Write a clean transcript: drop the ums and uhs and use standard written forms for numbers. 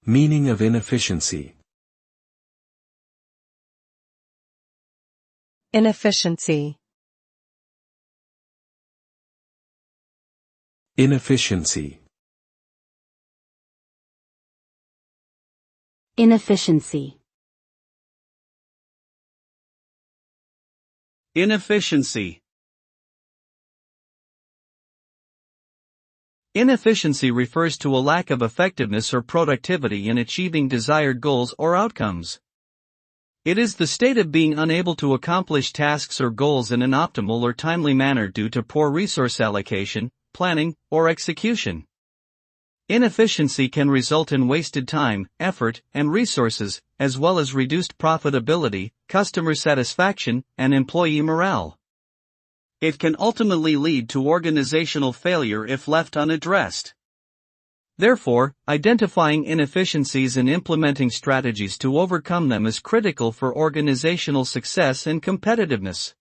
Meaning of inefficiency. Inefficiency. Inefficiency. Inefficiency. Inefficiency. Inefficiency refers to a lack of effectiveness or productivity in achieving desired goals or outcomes. It is the state of being unable to accomplish tasks or goals in an optimal or timely manner due to poor resource allocation, planning, or execution. Inefficiency can result in wasted time, effort, and resources, as well as reduced profitability, customer satisfaction, and employee morale. It can ultimately lead to organizational failure if left unaddressed. Therefore, identifying inefficiencies and implementing strategies to overcome them is critical for organizational success and competitiveness.